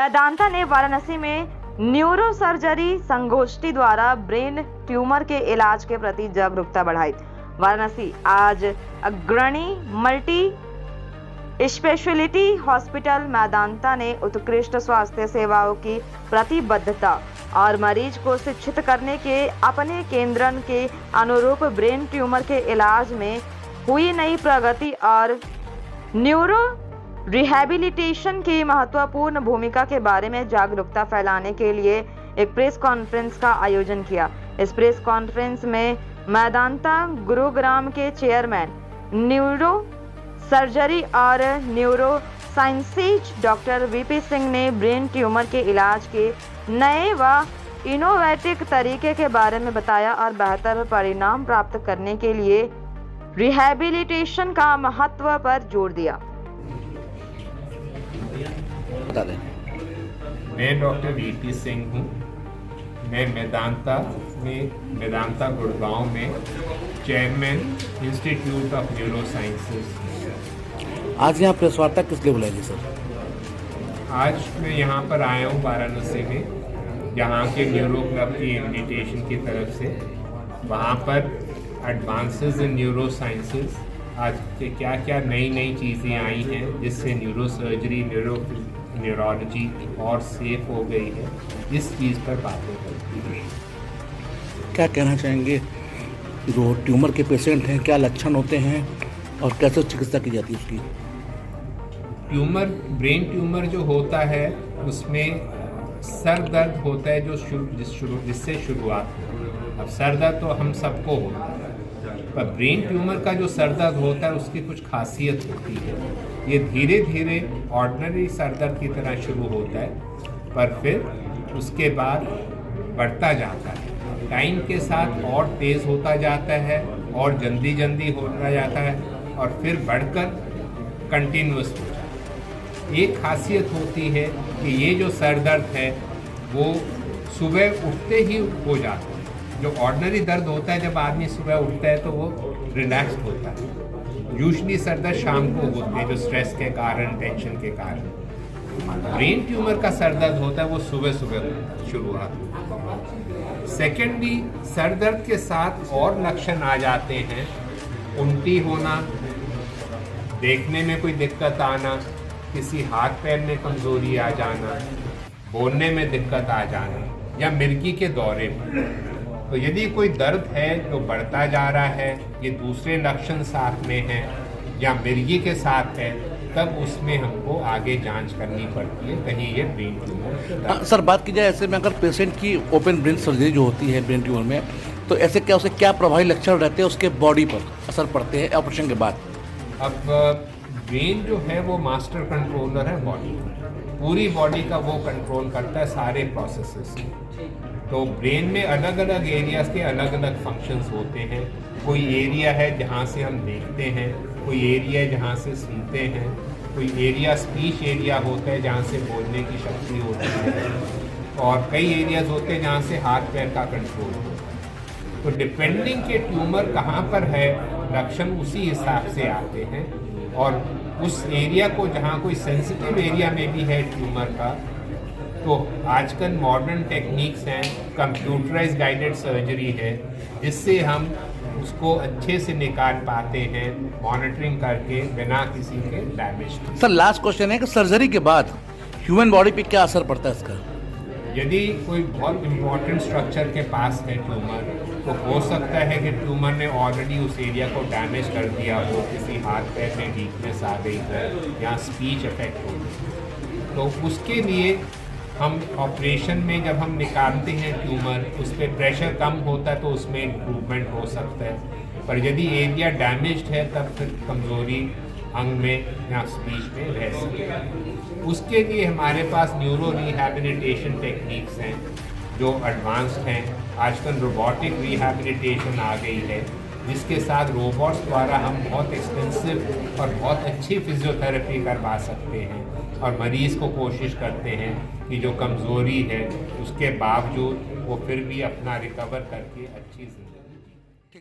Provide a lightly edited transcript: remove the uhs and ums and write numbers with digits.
मेदांता ने वाराणसी में neuro surgery संगोष्ठी द्वारा ब्रेन ट्यूमर के इलाज के प्रति जागरूकता बढ़ाई। वाराणसी आज अग्रणी मल्टी स्पेशलिटी हॉस्पिटल मेदांता ने उत्कृष्ट स्वास्थ्य सेवाओं की प्रतिबद्धता और मरीज को शिक्षित करने के अपने केंद्रन के अनुरूप ब्रेन ट्यूमर के इलाज में हुई नई प्रगति और न्यूरो रिहैबिलिटेशन की महत्वपूर्ण भूमिका के बारे में जागरूकता फैलाने के लिए एक प्रेस कॉन्फ्रेंस का आयोजन किया। इस प्रेस कॉन्फ्रेंस में मेदांता गुरुग्राम के चेयरमैन न्यूरो सर्जरी और neuro sciences doctor VP Singh ने ब्रेन ट्यूमर के इलाज के नए व इनोवेटिव तरीके के बारे में बताया और बेहतर परिणाम प्राप्त करने के लिए रिहैबिलिटेशन का महत्व पर जोर दिया। मैं डॉक्टर वीपी सिंह हूँ। मैं मेदांता गुड़गांव में chairman institute of neuro sciences. आज यहाँ प्रेस वार्ता किस लिए बुलाई थी सर? आज मैं यहाँ पर आया हूँ वाराणसी में, यहाँ के न्यूरो क्लब की इन्विटेशन की तरफ से। वहाँ पर एडवांसेस इन न्यूरो साइंसेज, आज के क्या क्या नई चीज़ें आई हैं जिससे न्यूरो सर्जरी न्यूरोलॉजी और सेफ हो गई है, इस चीज़ पर बातें करती हैं। क्या कहना चाहेंगे, जो ट्यूमर के पेशेंट हैं क्या लक्षण होते हैं और कैसे चिकित्सा की जाती है उसकी? ब्रेन ट्यूमर जो होता है उसमें सर दर्द होता है जिससे शुरुआत है। अब सर दर्द तो हम सबको होता है, पर ब्रेन ट्यूमर का जो सर दर्द होता है उसकी कुछ खासियत होती है। ये धीरे धीरे ऑर्डिनरी सर दर्द की तरह शुरू होता है, पर फिर उसके बाद बढ़ता जाता है, टाइम के साथ और तेज़ होता जाता है और जल्दी होता जाता है और फिर बढ़कर कंटिन्यूस हो जाता है। एक खासियत होती है कि ये जो सर दर्द है वो सुबह उठते ही हो जाता है। जो ऑर्डिनरी दर्द होता है, जब आदमी सुबह उठता है तो वो रिलैक्स्ड होता है। यूजुअली सर दर्द शाम को होते हैं, जो स्ट्रेस के कारण, टेंशन के कारण। ब्रेन ट्यूमर का सर दर्द होता है वो सुबह शुरुआत होता है। सेकेंडली, सर दर्द के साथ और लक्षण आ जाते हैं। उल्टी होना, देखने में कोई दिक्कत आना, किसी हाथ पैर में कमजोरी आ जाना, बोलने में दिक्कत आ जाना, या मिर्गी के दौरे पर। तो यदि कोई दर्द है जो बढ़ता जा रहा है, ये दूसरे लक्षण साथ में हैं या मिर्गी के साथ है, तब उसमें हमको आगे जांच करनी पड़ती है, कहीं ये ब्रेन ट्यूमर। सर, बात की जाए ऐसे में, अगर पेशेंट की ओपन ब्रेन सर्जरी जो होती है ब्रेन ट्यूमर में, तो ऐसे क्या उसे क्या प्रभावी लक्षण रहते हैं, उसके बॉडी पर असर पड़ते हैं ऑपरेशन के बाद? अब ब्रेन जो है वो मास्टर कंट्रोलर है बॉडी, पूरी बॉडी का वो कंट्रोल करता है सारे प्रोसेसेस। तो ब्रेन में अलग अलग एरियाज के अलग अलग फंक्शंस होते हैं। कोई एरिया है जहाँ से हम देखते हैं, कोई एरिया है जहाँ से सुनते हैं, कोई एरिया स्पीच एरिया होता है जहाँ से बोलने की शक्ति होती है, और कई एरियाज होते हैं जहाँ से हाथ पैर का कंट्रोल होता है। तो डिपेंडिंग के ट्यूमर कहाँ पर है, लक्षण उसी हिसाब से आते हैं। और उस एरिया को, जहाँ कोई सेंसिटिव एरिया में भी है ट्यूमर का, तो आजकल मॉडर्न टेक्निक्स हैं, कंप्यूटराइज गाइडेड सर्जरी है, जिससे हम उसको अच्छे से निकाल पाते हैं मॉनिटरिंग करके, बिना किसी के डैमेज के। सर, लास्ट क्वेश्चन है कि सर्जरी के बाद ह्यूमन बॉडी पे क्या असर पड़ता है इसका? यदि कोई बहुत इम्पोर्टेंट स्ट्रक्चर के पास है ट्यूमर, तो हो सकता है कि ट्यूमर ने ऑलरेडी उस एरिया को डैमेज कर दिया हो, किसी हाथ पैर में वीकनेस आ गई हो या स्पीच इफेक्ट हो, तो उसके लिए हम ऑपरेशन में जब हम निकालते हैं ट्यूमर, उस पर प्रेशर कम होता है तो उसमें इम्प्रूवमेंट हो सकता है। पर यदि एरिया डैमेज्ड है तब फिर कमज़ोरी अंग में या स्पीच में रह सकती है। उसके लिए हमारे पास न्यूरो रिहैबिलिटेशन टेक्निक्स हैं जो एडवांस्ड हैं। आजकल रोबोटिक रिहैबिलिटेशन आ गई है, जिसके साथ रोबोट्स द्वारा हम बहुत एक्सपेंसिव और बहुत अच्छी फिजियोथेरेपी करवा सकते हैं, और मरीज़ को कोशिश करते हैं कि जो कमज़ोरी है उसके बावजूद वो फिर भी अपना रिकवर करके अच्छी ज़िंदगी